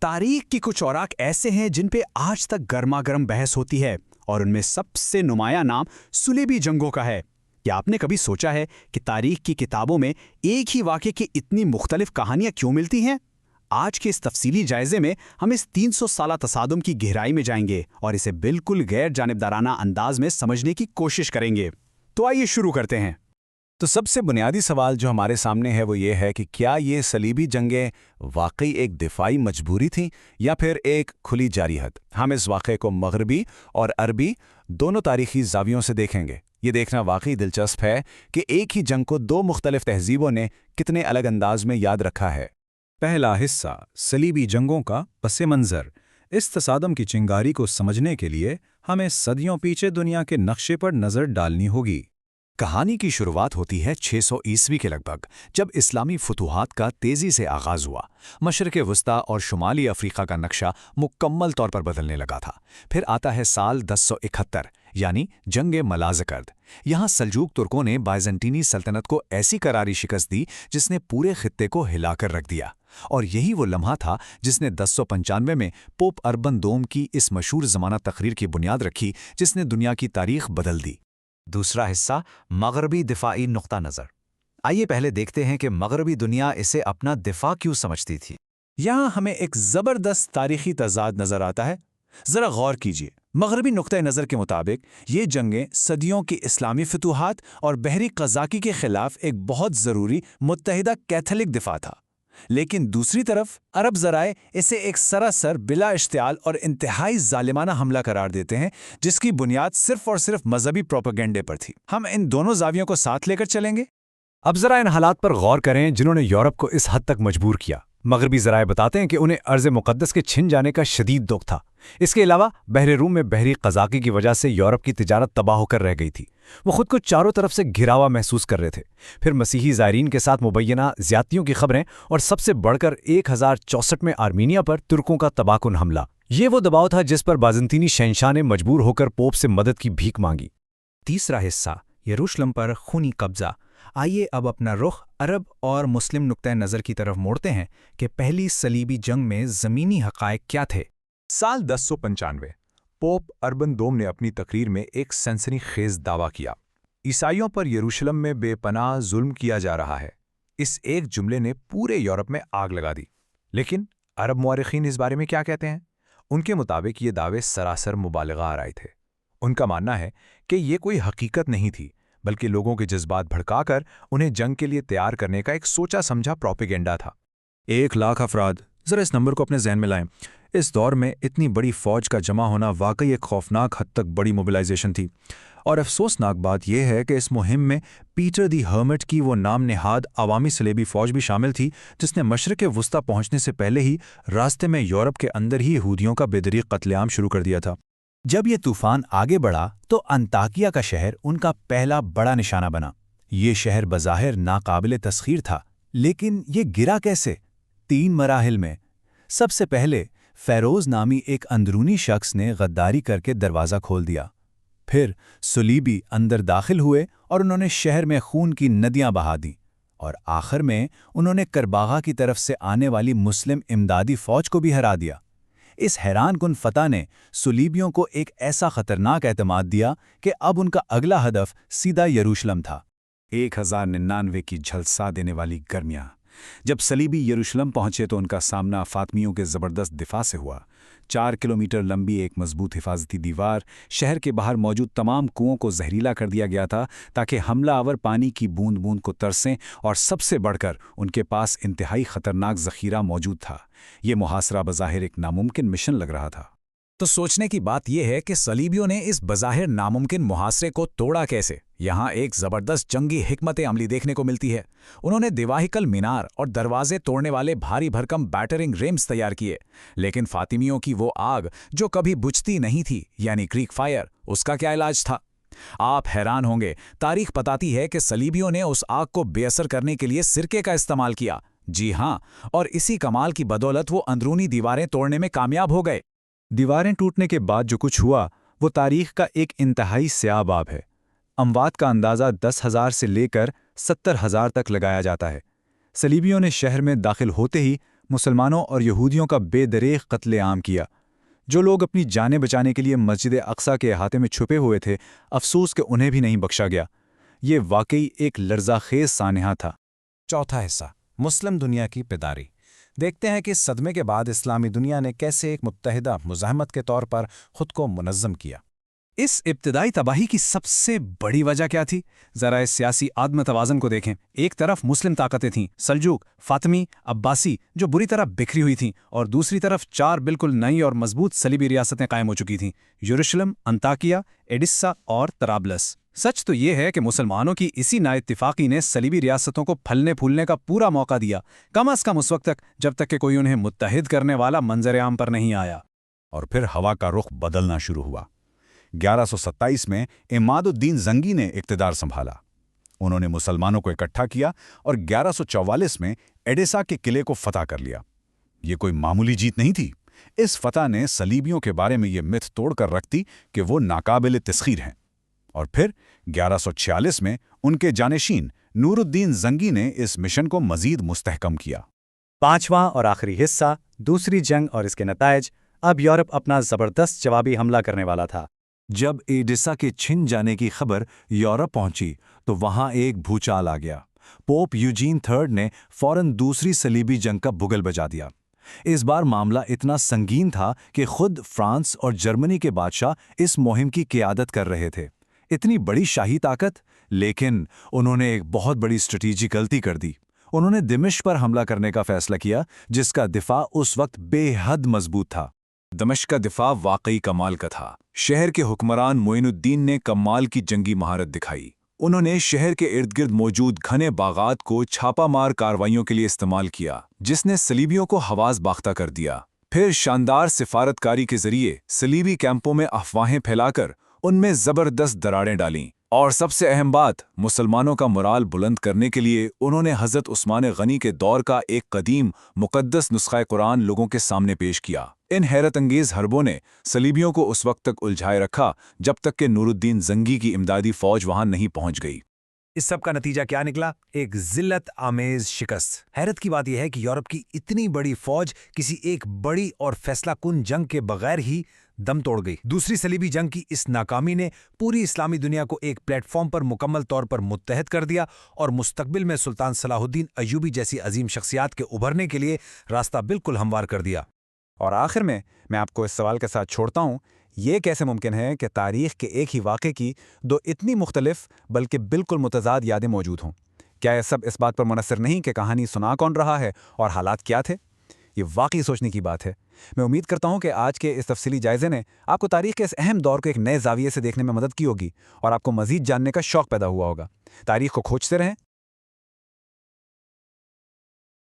تاریخ کی کچھ اوراق ایسے ہیں جن پہ آج تک گرما گرم بحث ہوتی ہے، اور ان میں سب سے نمایاں نام صلیبی جنگوں کا ہے۔ کیا آپ نے کبھی سوچا ہے کہ تاریخ کی کتابوں میں ایک ہی واقعے کی اتنی مختلف کہانیاں کیوں ملتی ہیں؟ آج کے اس تفصیلی جائزے میں ہم اس 300 سالہ تصادم کی گہرائی میں جائیں گے اور اسے بالکل غیر جانبدارانہ انداز میں سمجھنے کی کوشش کریں گے۔ تو آئیے شروع کرتے ہیں۔ تو سب سے بنیادی سوال جو ہمارے سامنے ہے وہ یہ ہے کہ کیا یہ صلیبی جنگیں واقعی ایک دفاعی مجبوری تھیں یا پھر ایک کھلی جارحیت؟ ہم اس واقعے کو مغربی اور عربی دونوں تاریخی زاویوں سے دیکھیں گے۔ یہ دیکھنا واقعی دلچسپ ہے کہ ایک ہی جنگ کو دو مختلف تہذیبوں نے کتنے الگ انداز میں یاد رکھا ہے۔ پہلا حصہ، صلیبی جنگوں کا پس منظر۔ اس تصادم کی چنگاری کو سمجھنے کے لیے ہمیں صدیوں پیچھے دنیا کے نقشے پر نظر ڈالنی ہوگی۔ کہانی کی شروعات ہوتی ہے 600 عیسوی کے لگ بھگ، جب اسلامی فتوحات کا تیزی سے آغاز ہوا۔ مشرق وسطیٰ اور شمالی افریقہ کا نقشہ مکمل طور پر بدلنے لگا تھا۔ پھر آتا ہے سال 1071 یعنی جنگ ملازکرد۔ یہاں سلجوق ترکوں نے بائزنٹینی سلطنت کو ایسی کراری شکست دی جس نے پورے خطے کو ہلا کر رکھ دیا، اور یہی وہ لمحہ تھا جس نے 1095 میں پوپ اربن دوم کی اس مشہور زمانہ تقریر کی بنیاد رکھی جس نے دنیا کی تاریخ بدل دی۔ دوسرا حصہ، مغربی دفاعی نقطہ نظر۔ آئیے پہلے دیکھتے ہیں کہ مغربی دنیا اسے اپنا دفاع کیوں سمجھتی تھی۔ یہاں ہمیں ایک زبردست تاریخی تضاد نظر آتا ہے۔ ذرا غور کیجیے، مغربی نقطۂ نظر کے مطابق یہ جنگیں صدیوں کی اسلامی فتوحات اور بحری قزاقی کے خلاف ایک بہت ضروری متحدہ کیتھولک دفاع تھا، لیکن دوسری طرف عرب ذرائع اسے ایک سراسر بلا اشتعال اور انتہائی ظالمانہ حملہ قرار دیتے ہیں جس کی بنیاد صرف اور صرف مذہبی پروپیگنڈے پر تھی۔ ہم ان دونوں زاویوں کو ساتھ لے کر چلیں گے۔ اب ذرا ان حالات پر غور کریں جنہوں نے یورپ کو اس حد تک مجبور کیا۔ مغربی ذرائع بتاتے ہیں کہ انہیں ارض مقدس کے چھن جانے کا شدید دکھ تھا۔ اس کے علاوہ بحر روم میں بحری قزاقی کی وجہ سے یورپ کی تجارت تباہ ہو کر رہ گئی تھی۔ وہ خود کو چاروں طرف سے گھرا ہوا محسوس کر رہے تھے۔ پھر مسیحی زائرین کے ساتھ مبینہ زیادتیوں کی خبریں، اور سب سے بڑھ کر 1064 میں آرمینیا پر ترکوں کا تباہ کن حملہ۔ یہ وہ دباؤ تھا جس پر بازنطینی شہنشاہ نے مجبور ہو کر پوپ سے مدد کی بھیک مانگی۔ تیسرا حصہ، یروشلم پر خونی قبضہ۔ آئیے اب اپنا رخ عرب اور مسلم نقطۂ نظر کی طرف موڑتے ہیں کہ پہلی صلیبی جنگ میں زمینی حقائق کیا تھے۔ سال 1095 پوپ اربن دوم نے اپنی تقریر میں ایک سنسنی خیز دعویٰ کیا۔ عیسائیوں پر یروشلم میں بے پناہ ظلم کیا جا رہا ہے۔ اس ایک جملے نے پورے یورپ میں آگ لگا دی۔ لیکن عرب مورخین اس بارے میں کیا کہتے ہیں؟ ان کے مطابق یہ دعوے سراسر مبالغہ آرائے تھے۔ ان کا ماننا ہے کہ یہ کوئی حقیقت نہیں تھی، بلکہ لوگوں کے جذبات بھڑکا کر انہیں جنگ کے لیے تیار کرنے کا ایک سوچا سمجھا پروپیگنڈا تھا۔ 1,00,000 افراد، ذرا اس نمبر کو اپنے ذہن میں لائیں۔ اس دور میں اتنی بڑی فوج کا جمع ہونا واقعی ایک خوفناک حد تک بڑی موبلائزیشن تھی، اور افسوسناک بات یہ ہے کہ اس مہم میں پیٹر دی ہرمٹ کی وہ نام نہاد عوامی صلیبی فوج بھی شامل تھی جس نے مشرق وسطیٰ پہنچنے سے پہلے ہی راستے میں یورپ کے اندر ہی یہودیوں کا بے دریغ قتل عام شروع کر دیا تھا۔ جب یہ طوفان آگے بڑھا تو انطاکیہ کا شہر ان کا پہلا بڑا نشانہ بنا۔ یہ شہر بظاہر ناقابل تسخیر تھا، لیکن یہ گرا کیسے؟ 3 مراحل میں۔ سب سے پہلے فیروز نامی ایک اندرونی شخص نے غداری کر کے دروازہ کھول دیا۔ پھر صلیبی اندر داخل ہوئے اور انہوں نے شہر میں خون کی ندیاں بہا دیں، اور آخر میں انہوں نے کرباغا کی طرف سے آنے والی مسلم امدادی فوج کو بھی ہرا دیا۔ اس حیران کن فتح نے صلیبیوں کو ایک ایسا خطرناک اعتماد دیا کہ اب ان کا اگلا ہدف سیدھا یروشلم تھا۔ 1099 کی جھلسا دینے والی گرمیاں۔ جب صلیبی یروشلم پہنچے تو ان کا سامنا فاطمیوں کے زبردست دفاع سے ہوا۔ 4 کلومیٹر لمبی ایک مضبوط حفاظتی دیوار، شہر کے باہر موجود تمام کنوؤں کو زہریلا کر دیا گیا تھا تاکہ حملہ آور پانی کی بوند بوند کو ترسیں، اور سب سے بڑھ کر ان کے پاس انتہائی خطرناک ذخیرہ موجود تھا۔ یہ محاصرہ بظاہر ایک ناممکن مشن لگ رہا تھا۔ تو سوچنے کی بات یہ ہے کہ صلیبیوں نے اس بظاہر ناممکن محاصرے کو توڑا کیسے؟ یہاں ایک زبردست جنگی حکمت عملی دیکھنے کو ملتی ہے۔ انہوں نے دیواہیکل مینار اور دروازے توڑنے والے بھاری بھرکم بیٹرنگ ریمز تیار کیے، لیکن فاطمیوں کی وہ آگ جو کبھی بجھتی نہیں تھی، یعنی کریک فائر، اس کا کیا علاج تھا؟ آپ حیران ہوں گے، تاریخ بتاتی ہے کہ صلیبیوں نے اس آگ کو بے اثر کرنے کے لیے سرکے کا استعمال کیا۔ جی ہاں، اور اسی کمال کی بدولت وہ اندرونی دیواریں توڑنے میں کامیاب ہو گئے۔ دیواریں ٹوٹنے کے بعد جو کچھ ہوا وہ تاریخ کا ایک انتہائی سیاہ باب ہے۔ اموات کا اندازہ 10,000 سے لے کر 70,000 تک لگایا جاتا ہے۔ صلیبیوں نے شہر میں داخل ہوتے ہی مسلمانوں اور یہودیوں کا بے دریغ قتل عام کیا۔ جو لوگ اپنی جانیں بچانے کے لیے مسجد اقصیٰ کے احاطے میں چھپے ہوئے تھے، افسوس کہ انہیں بھی نہیں بخشا گیا۔ یہ واقعی ایک لرزہ خیز سانحہ تھا۔ چوتھا حصہ، مسلم دنیا کی بیداری۔ دیکھتے ہیں کہ اس صدمے کے بعد اسلامی دنیا نے کیسے ایک متحدہ مزاحمت کے طور پر خود کو منظم کیا۔ اس ابتدائی تباہی کی سب سے بڑی وجہ کیا تھی؟ ذرا اس سیاسی عدم توازن کو دیکھیں۔ ایک طرف مسلم طاقتیں تھیں، سلجوق، فاطمی، عباسی، جو بری طرح بکھری ہوئی تھیں، اور دوسری طرف 4 بالکل نئی اور مضبوط صلیبی ریاستیں قائم ہو چکی تھیں: یروشلم، انطاکیہ، ایڈسا اور طرابلس۔ سچ تو یہ ہے کہ مسلمانوں کی اسی نااتفاقی نے صلیبی ریاستوں کو پھلنے پھولنے کا پورا موقع دیا، کم از کم اس وقت تک جب تک کہ کوئی انہیں متحد کرنے والا منظر عام پر نہیں آیا۔ اور پھر ہوا کا رخ بدلنا شروع ہوا۔ 1127 میں عماد الدین زنگی نے اقتدار سنبھالا۔ انہوں نے مسلمانوں کو اکٹھا کیا اور 1144 میں ایڈیسا کے قلعے کو فتح کر لیا۔ یہ کوئی معمولی جیت نہیں تھی۔ اس فتح نے صلیبیوں کے بارے میں یہ مت توڑ کر رکھ دی کہ وہ ناقابل تسخیر ہیں۔ اور پھر 1146 میں ان کے جانشین نور الدین زنگی نے اس مشن کو مزید مستحکم کیا۔ پانچواں اور آخری حصہ، دوسری جنگ اور اس کے نتائج۔ اب یورپ اپنا زبردست جوابی حملہ کرنے والا تھا۔ جب ایڈیسا کے چھن جانے کی خبر یورپ پہنچی تو وہاں ایک بھوچال آ گیا۔ پوپ یوجین III نے فوراً دوسری صلیبی جنگ کا بگل بجا دیا۔ اس بار معاملہ اتنا سنگین تھا کہ خود فرانس اور جرمنی کے بادشاہ اس مہم کی قیادت کر رہے تھے۔ اتنی بڑی شاہی طاقت، لیکن انہوں نے ایک بہت بڑی اسٹریٹجک غلطی کر دی۔ انہوں نے دمشق پر حملہ کرنے کا فیصلہ کیا، جس کا دفاع اس وقت بے حد مضبوط تھا۔ دمشق کا دفاع واقعی کمال کا تھا۔ شہر کے حکمران معین الدین نے کمال کی جنگی مہارت دکھائی۔ انہوں نے شہر کے ارد گرد موجود گھنے باغات کو چھاپا مار کارروائیوں کے لیے استعمال کیا، جس نے صلیبیوں کو حواس باختہ کر دیا۔ پھر شاندار سفارتکاری کے ذریعے صلیبی کیمپوں میں افواہیں پھیلا کر ان میں زبردست دراڑیں ڈالیں، اور سب سے اہم بات، مسلمانوں کا morال بلند کرنے کے لیے انہوں نے حضرت عثمان غنی کے دور کا ایک قدیم مقدس نسخہ قرآن لوگوں کے سامنے پیش کیا۔ ان حیرت انگیز حربوں نے صلیبیوں کو اس وقت تک الجھائے رکھا جب تک کہ نور الدین زنگی کی امدادی فوج وہاں نہیں پہنچ گئی۔ اس سب کا نتیجہ کیا نکلا؟ ایک ذلت آمیز شکست۔ حیرت کی بات یہ ہے کہ یورپ کی اتنی بڑی فوج کسی ایک بڑی اور فیصلہ کن جنگ کے بغیر ہی دم توڑ گئی۔ دوسری صلیبی جنگ کی اس ناکامی نے پوری اسلامی دنیا کو ایک پلیٹ فارم پر مکمل طور پر متحد کر دیا اور مستقبل میں سلطان صلاح الدین ایوبی جیسی عظیم شخصیات کے ابھرنے کے لیے راستہ بالکل ہموار کر دیا۔ اور آخر میں آپ کو اس سوال کے ساتھ چھوڑتا ہوں، یہ کیسے ممکن ہے کہ تاریخ کے ایک ہی واقعے کی 2 اتنی مختلف بلکہ بالکل متضاد یادیں موجود ہوں؟ کیا یہ سب اس بات پر منحصر نہیں کہ کہانی سنا کون رہا ہے اور حالات کیا تھے؟ یہ واقعی سوچنے کی بات ہے۔ میں امید کرتا ہوں کہ آج کے اس تفصیلی جائزے نے آپ کو تاریخ کے اس اہم دور کو ایک نئے زاویے سے دیکھنے میں مدد کی ہوگی اور آپ کو مزید جاننے کا شوق پیدا ہوا ہوگا۔ تاریخ کو کھوجتے رہیں